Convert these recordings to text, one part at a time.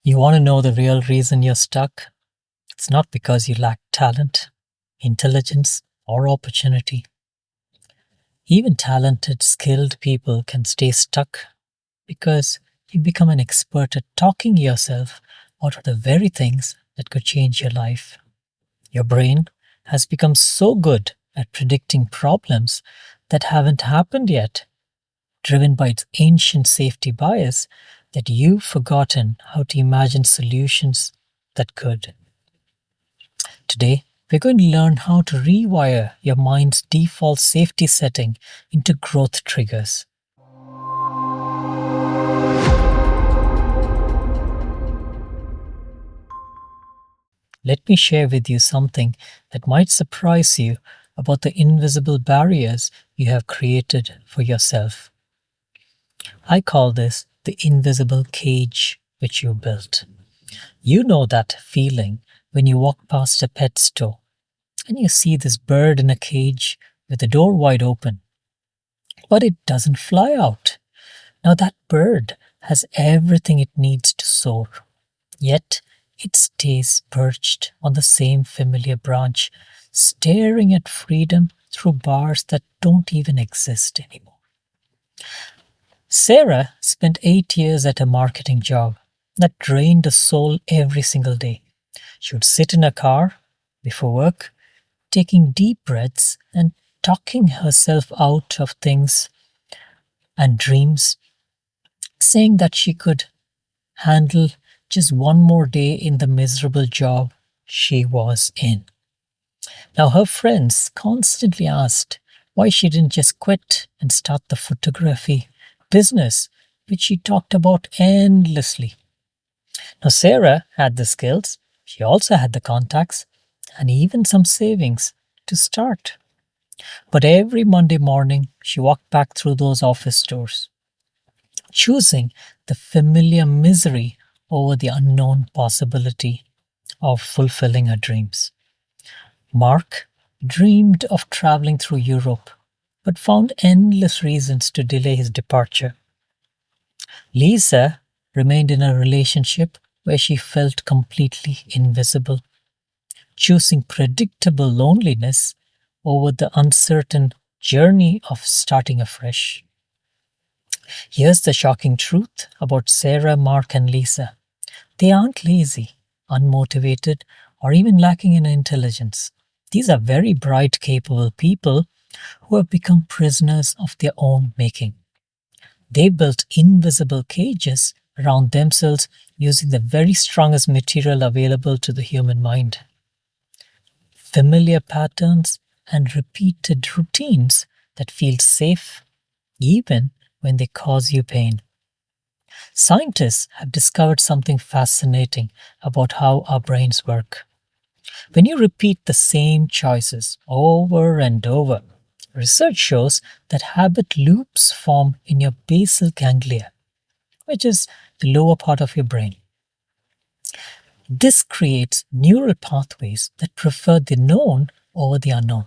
You want to know the real reason you're stuck? It's not because you lack talent, intelligence, or opportunity. Even talented, skilled people can stay stuck because you become an expert at talking yourself out of the very things that could change your life. Your brain has become so good at predicting problems that haven't happened yet, driven by its ancient safety bias, that you've forgotten how to imagine solutions that could. Today, we're going to learn how to rewire your mind's default safety setting into growth triggers. Let me share with you something that might surprise you about the invisible barriers you have created for yourself. I call this the invisible cage which you built. You know that feeling when you walk past a pet store and you see this bird in a cage with the door wide open, but it doesn't fly out. Now, that bird has everything it needs to soar, yet it stays perched on the same familiar branch, staring at freedom through bars that don't even exist anymore. Sarah spent 8 years at a marketing job that drained her soul every single day. She would sit in a car before work, taking deep breaths and talking herself out of things and dreams, saying that she could handle just one more day in the miserable job she was in. Now, her friends constantly asked why she didn't just quit and start the photography business, which she talked about endlessly. Now, Sarah had the skills, she also had the contacts, and even some savings to start. But every Monday morning, she walked back through those office doors, choosing the familiar misery over the unknown possibility of fulfilling her dreams. Mark dreamed of traveling through Europe, but found endless reasons to delay his departure. Lisa remained in a relationship where she felt completely invisible, choosing predictable loneliness over the uncertain journey of starting afresh. Here's the shocking truth about Sarah, Mark, and Lisa. They aren't lazy, unmotivated, or even lacking in intelligence. These are very bright, capable people who have become prisoners of their own making. They built invisible cages around themselves using the very strongest material available to the human mind. Familiar patterns and repeated routines that feel safe even when they cause you pain. Scientists have discovered something fascinating about how our brains work. When you repeat the same choices over and over, research shows that habit loops form in your basal ganglia, which is the lower part of your brain. This creates neural pathways that prefer the known over the unknown,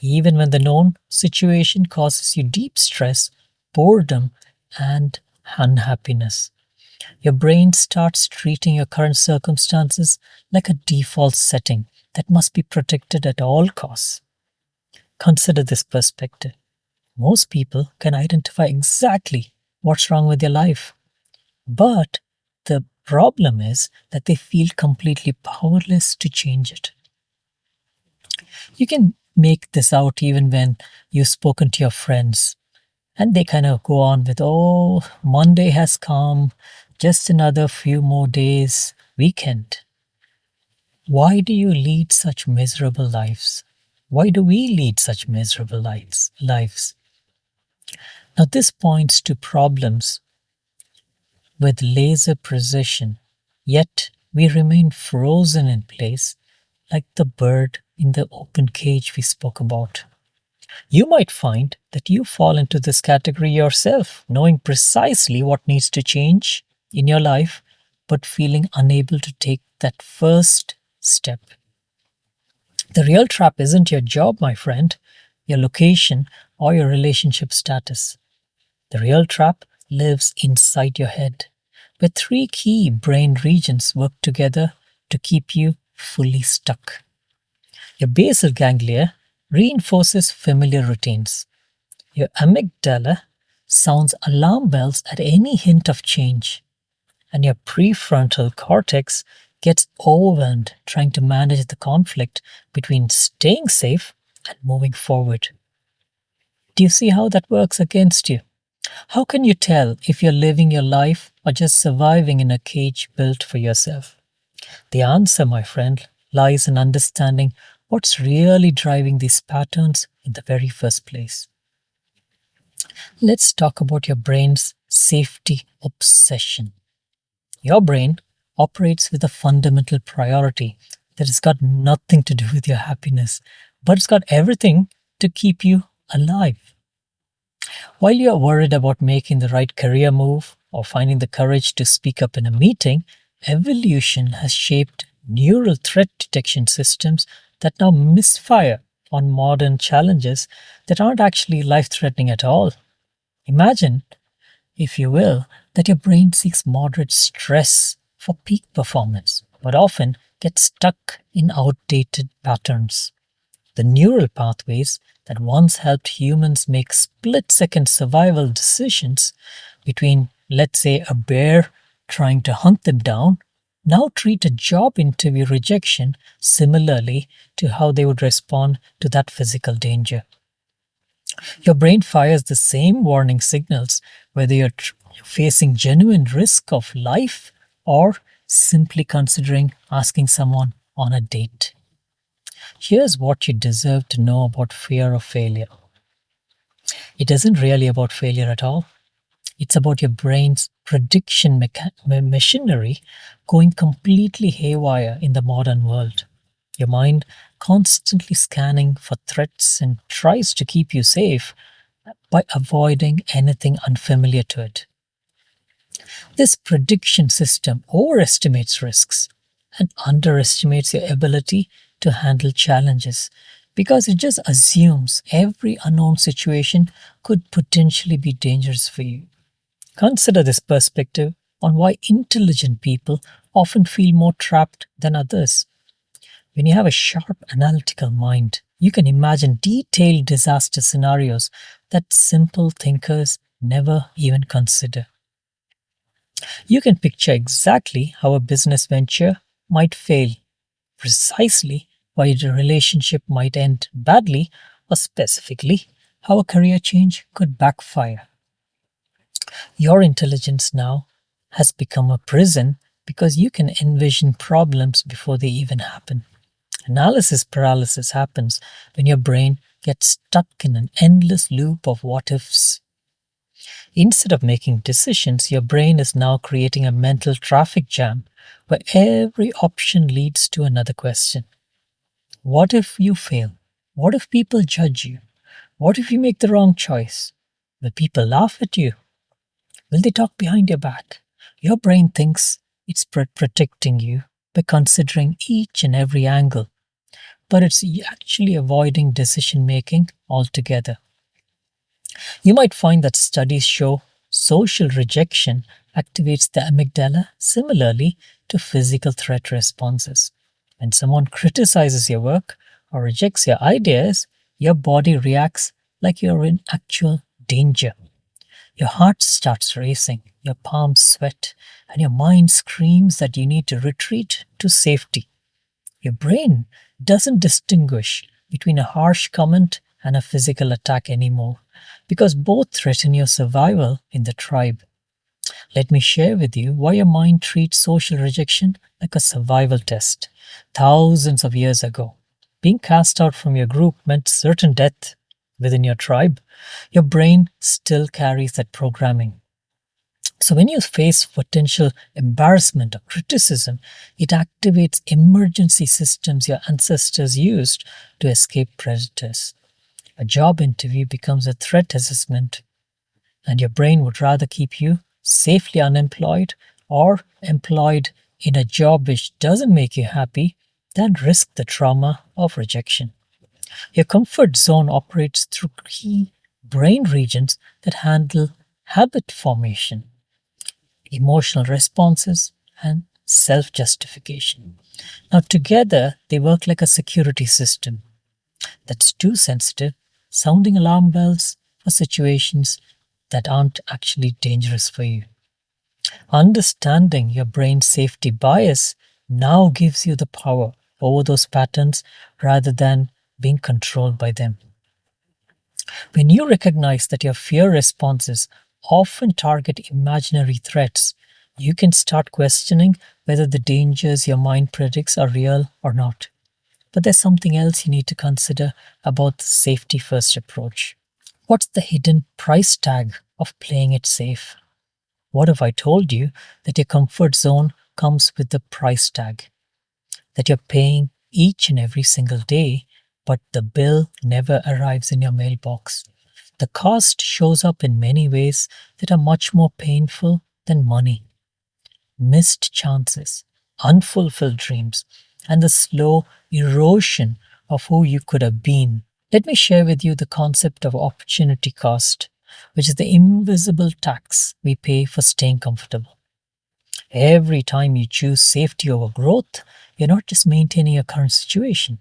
even when the known situation causes you deep stress, boredom, and unhappiness. Your brain starts treating your current circumstances like a default setting that must be protected at all costs. Consider this perspective. Most people can identify exactly what's wrong with their life, but the problem is that they feel completely powerless to change it. You can make this out even when you've spoken to your friends and they kind of go on with, oh, Monday has come, just another few more days, weekend. Why do you lead such miserable lives? Why do we lead such miserable lives? Now, this points to problems with laser precision, yet we remain frozen in place like the bird in the open cage we spoke about. You might find that you fall into this category yourself, knowing precisely what needs to change in your life, but feeling unable to take that first step. The real trap isn't your job, my friend, your location, or your relationship status. The real trap lives inside your head. where three key brain regions work together to keep you fully stuck. Your basal ganglia reinforces familiar routines. Your amygdala sounds alarm bells at any hint of change. And your prefrontal cortex gets overwhelmed trying to manage the conflict between staying safe and moving forward. Do you see how that works against you? How can you tell if you're living your life or just surviving in a cage built for yourself? The answer, my friend, lies in understanding what's really driving these patterns in the very first place. Let's talk about your brain's safety obsession. Your brain operates with a fundamental priority that has got nothing to do with your happiness, but it's got everything to keep you alive. While you're worried about making the right career move or finding the courage to speak up in a meeting, evolution has shaped neural threat detection systems that now misfire on modern challenges that aren't actually life threatening at all. Imagine, if you will, that your brain seeks moderate stress for peak performance, but often gets stuck in outdated patterns. The neural pathways that once helped humans make split second survival decisions between, let's say, a bear trying to hunt them down, now treat a job interview rejection similarly to how they would respond to that physical danger. Your brain fires the same warning signals whether you're facing genuine risk of life or simply considering asking someone on a date. Here's what you deserve to know about fear of failure. It isn't really about failure at all. It's about your brain's prediction machinery going completely haywire in the modern world. Your mind constantly scanning for threats and tries to keep you safe by avoiding anything unfamiliar to it. This prediction system overestimates risks and underestimates your ability to handle challenges because it just assumes every unknown situation could potentially be dangerous for you. Consider this perspective on why intelligent people often feel more trapped than others. When you have a sharp analytical mind, you can imagine detailed disaster scenarios that simple thinkers never even consider. You can picture exactly how a business venture might fail, precisely why a relationship might end badly, or specifically how a career change could backfire. Your intelligence now has become a prison because you can envision problems before they even happen. Analysis paralysis happens when your brain gets stuck in an endless loop of what ifs. Instead of making decisions, your brain is now creating a mental traffic jam where every option leads to another question. What if you fail? What if people judge you? What if you make the wrong choice? Will people laugh at you? Will they talk behind your back? Your brain thinks it's protecting you by considering each and every angle, but it's actually avoiding decision making altogether. You might find that studies show social rejection activates the amygdala similarly to physical threat responses. When someone criticizes your work or rejects your ideas, your body reacts like you're in actual danger. Your heart starts racing, your palms sweat, and your mind screams that you need to retreat to safety. Your brain doesn't distinguish between a harsh comment and a physical attack anymore because both threaten your survival in the tribe. Let me share with you why your mind treats social rejection like a survival test. Thousands of years ago, being cast out from your group meant certain death within your tribe. Your brain still carries that programming. So when you face potential embarrassment or criticism, it activates emergency systems your ancestors used to escape predators. A job interview becomes a threat assessment, and your brain would rather keep you safely unemployed or employed in a job which doesn't make you happy than risk the trauma of rejection. Your comfort zone operates through key brain regions that handle habit formation. emotional responses, and self justification. Now, together, they work like a security system that's too sensitive, sounding alarm bells for situations that aren't actually dangerous for you. Understanding your brain's safety bias now gives you the power over those patterns rather than being controlled by them. When you recognize that your fear responses often target imaginary threats, you can start questioning whether the dangers your mind predicts are real or not. But there's something else you need to consider about the safety first approach. What's the hidden price tag of playing it safe? What if I told you that your comfort zone comes with the price tag that you're paying each and every single day, but the bill never arrives in your mailbox? The cost shows up in many ways that are much more painful than money: missed chances, unfulfilled dreams, and the slow erosion of who you could have been. Let me share with you the concept of opportunity cost, which is the invisible tax we pay for staying comfortable. Every time you choose safety over growth, you're not just maintaining your current situation,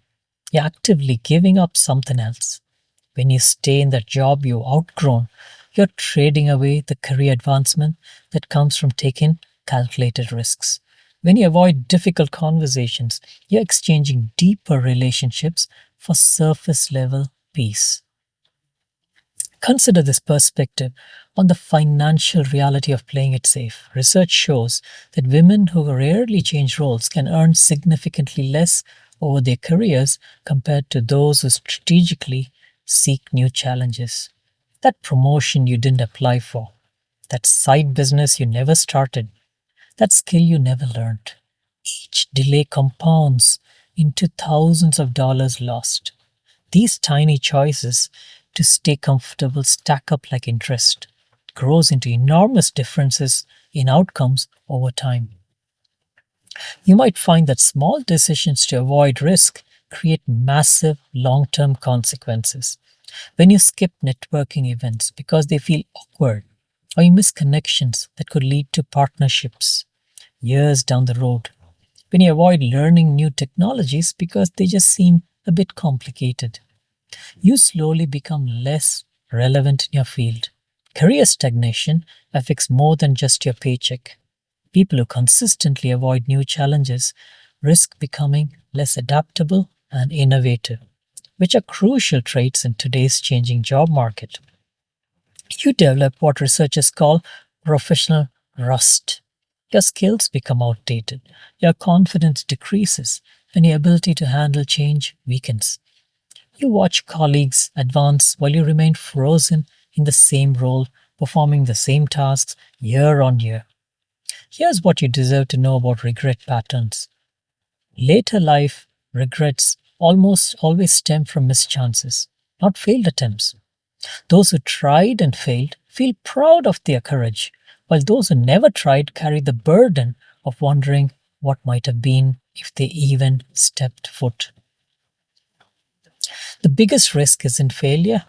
you're actively giving up something else. When you stay in that job you've outgrown, you're trading away the career advancement that comes from taking calculated risks. When you avoid difficult conversations, you're exchanging deeper relationships for surface level peace. Consider this perspective on the financial reality of playing it safe. Research shows that women who rarely change roles can earn significantly less over their careers compared to those who strategically seek new challenges. That promotion you didn't apply for, that side business you never started, that skill you never learned. Each delay compounds into thousands of dollars lost. These tiny choices to stay comfortable stack up like interest. It grows into enormous differences in outcomes over time. You might find that small decisions to avoid risk create massive long term consequences. When you skip networking events because they feel awkward, or you miss connections that could lead to partnerships years down the road. When you avoid learning new technologies because they just seem a bit complicated, you slowly become less relevant in your field. Career stagnation affects more than just your paycheck. People who consistently avoid new challenges risk becoming less adaptable and innovative, which are crucial traits in today's changing job market. You develop what researchers call professional rust. Your skills become outdated, your confidence decreases, and your ability to handle change weakens. You watch colleagues advance while you remain frozen in the same role, performing the same tasks year on year. Here's what you deserve to know about regret patterns. Later life regrets almost always stem from missed chances, not failed attempts. Those who tried and failed feel proud of their courage, while those who never tried carry the burden of wondering what might have been if they even stepped foot. The biggest risk isn't failure,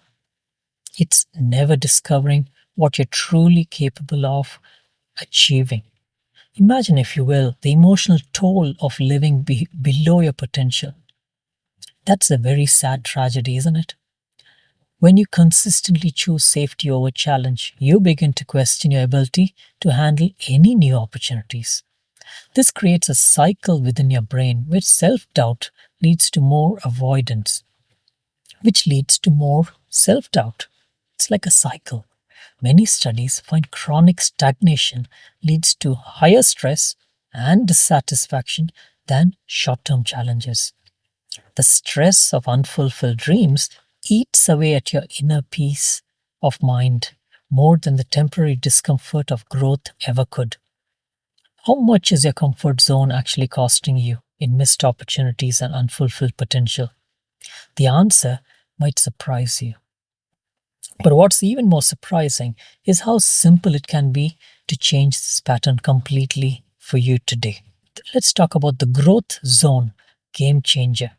it's never discovering what you're truly capable of achieving. Imagine, if you will, the emotional toll of living below your potential. That's a very sad tragedy, isn't it? When you consistently choose safety over challenge, you begin to question your ability to handle any new opportunities. This creates a cycle within your brain where self doubt leads to more avoidance, which leads to more self doubt. It's like a cycle. Many studies find chronic stagnation leads to higher stress and dissatisfaction than short term challenges. The stress of unfulfilled dreams eats away at your inner peace of mind more than the temporary discomfort of growth ever could. How much is your comfort zone actually costing you in missed opportunities and unfulfilled potential? The answer might surprise you. But what's even more surprising is how simple it can be to change this pattern completely for you today. Let's talk about the growth zone game changer.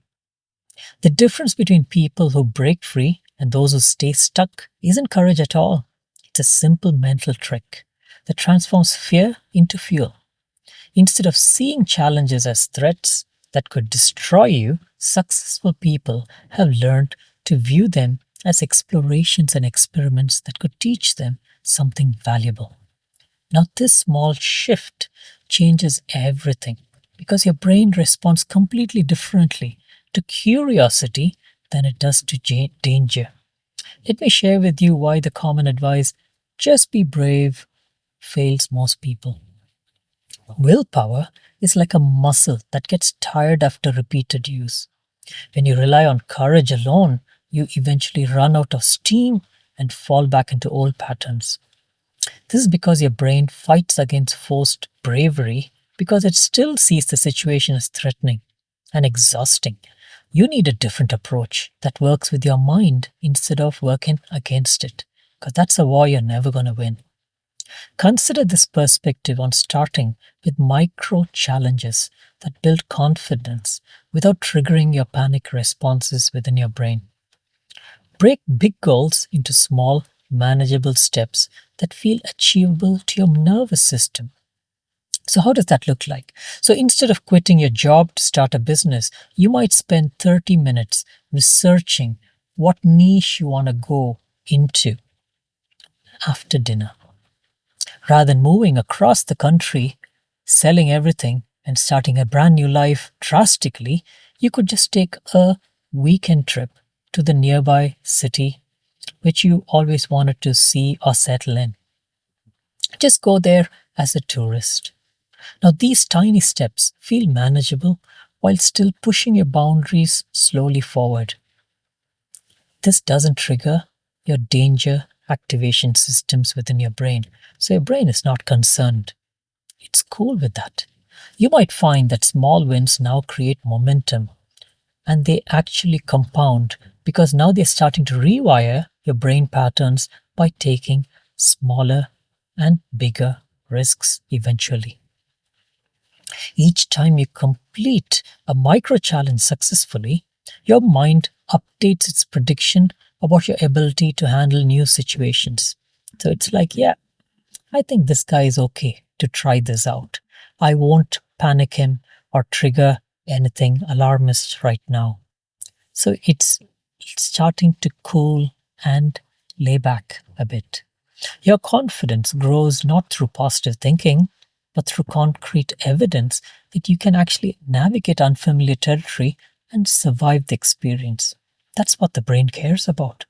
The difference between people who break free and those who stay stuck isn't courage at all. It's a simple mental trick. that transforms fear into fuel. Instead of seeing challenges as threats that could destroy you, successful people have learned to view them as explorations and experiments that could teach them something valuable. Now, this small shift changes everything because your brain responds completely differently to curiosity than it does to danger. Let me share with you why the common advice, just be brave, fails most people. Willpower is like a muscle that gets tired after repeated use. When you rely on courage alone, you eventually run out of steam and fall back into old patterns. This is because your brain fights against forced bravery because it still sees the situation as threatening and exhausting. You need a different approach that works with your mind instead of working against it, because that's a war you're never going to win. Consider this perspective on starting with micro challenges that build confidence without triggering your panic responses within your brain. Break big goals into small, manageable steps that feel achievable to your nervous system. So, how does that look like? So, instead of quitting your job to start a business, you might spend 30 minutes researching what niche you want to go into after dinner. Rather than moving across the country, selling everything, and starting a brand new life drastically, you could just take a weekend trip to the nearby city which you always wanted to see or settle in. Just go there as a tourist. Now, these tiny steps feel manageable while still pushing your boundaries slowly forward. This doesn't trigger your danger activation systems within your brain, so your brain is not concerned. It's cool with that. You might find that small wins now create momentum and they actually compound because now they're starting to rewire your brain patterns by taking smaller and bigger risks eventually. Each time you complete a micro challenge successfully, your mind updates its prediction about your ability to handle new situations. So it's like, yeah, I think this guy is okay to try this out. I won't panic him or trigger anything alarmist right now. So it's starting to cool and lay back a bit. Your confidence grows not through positive thinking, but through concrete evidence that you can actually navigate unfamiliar territory and survive the experience. That's what the brain cares about.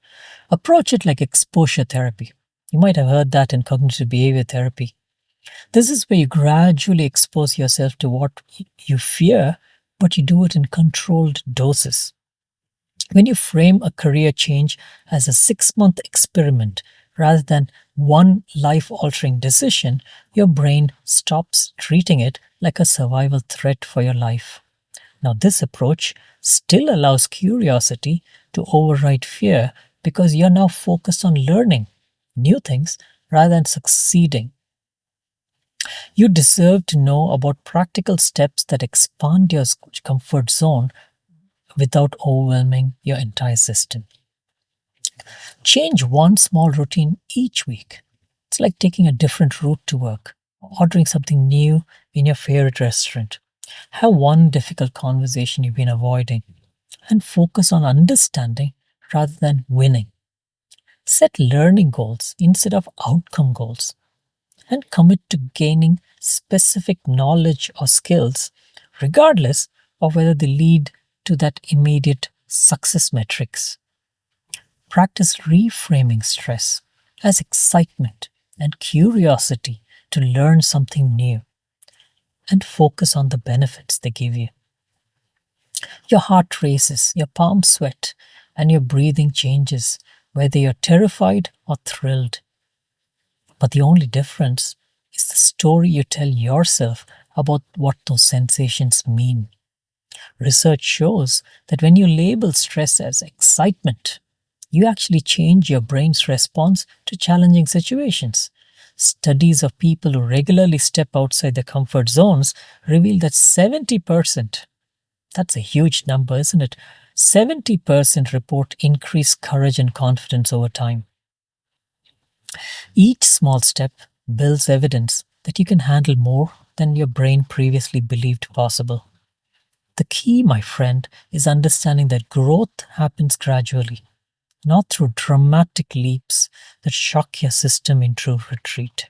Approach it like exposure therapy. You might have heard that in cognitive behavior therapy. This is where you gradually expose yourself to what you fear, but you do it in controlled doses. When you frame a career change as a 6-month experiment rather than one life altering decision, your brain stops treating it like a survival threat for your life. Now, this approach still allows curiosity to override fear because you're now focused on learning new things rather than succeeding. You deserve to know about practical steps that expand your comfort zone without overwhelming your entire system. Change one small routine each week. It's like taking a different route to work, ordering something new in your favorite restaurant. Have one difficult conversation you've been avoiding and focus on understanding rather than winning. Set learning goals instead of outcome goals and commit to gaining specific knowledge or skills, regardless of whether they lead to that immediate success metrics. Practice reframing stress as excitement and curiosity to learn something new and focus on the benefits they give you. Your heart races, your palms sweat, and your breathing changes whether you're terrified or thrilled. But the only difference is the story you tell yourself about what those sensations mean. Research shows that when you label stress as excitement, you actually change your brain's response to challenging situations. Studies of people who regularly step outside their comfort zones reveal that 70%, that's a huge number, isn't it? 70% report increased courage and confidence over time. Each small step builds evidence that you can handle more than your brain previously believed possible. The key, my friend, is understanding that growth happens gradually, not through dramatic leaps that shock your system into retreat.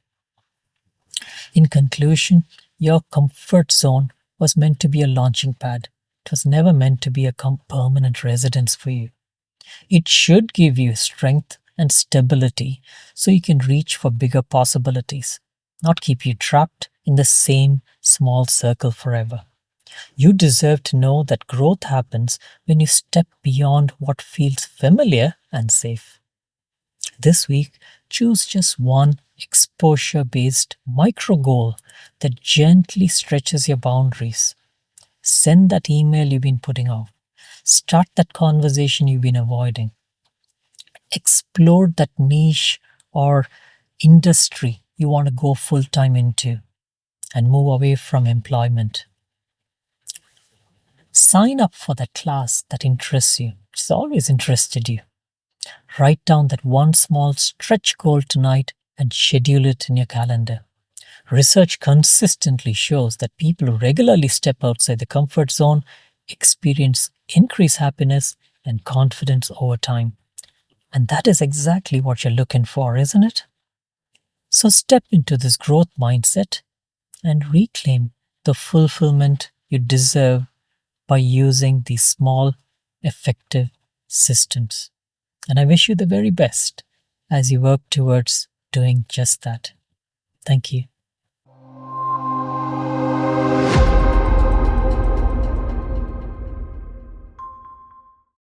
In conclusion, your comfort zone was meant to be a launching pad. It was never meant to be a permanent residence for you. It should give you strength and stability so you can reach for bigger possibilities, not keep you trapped in the same small circle forever. You deserve to know that growth happens when you step beyond what feels familiar and safe. This week, choose just one exposure based micro goal that gently stretches your boundaries. Send that email you've been putting off. Start that conversation you've been avoiding. Explore that niche or industry you want to go full time into and move away from employment. Sign up for that class that interests you. It's always interested you. Write down that one small stretch goal tonight and schedule it in your calendar. Research consistently shows that people who regularly step outside the comfort zone experience increased happiness and confidence over time. And that is exactly what you're looking for, isn't it? So step into this growth mindset and reclaim the fulfillment you deserve by using these small, effective systems. And I wish you the very best as you work towards doing just that. Thank you.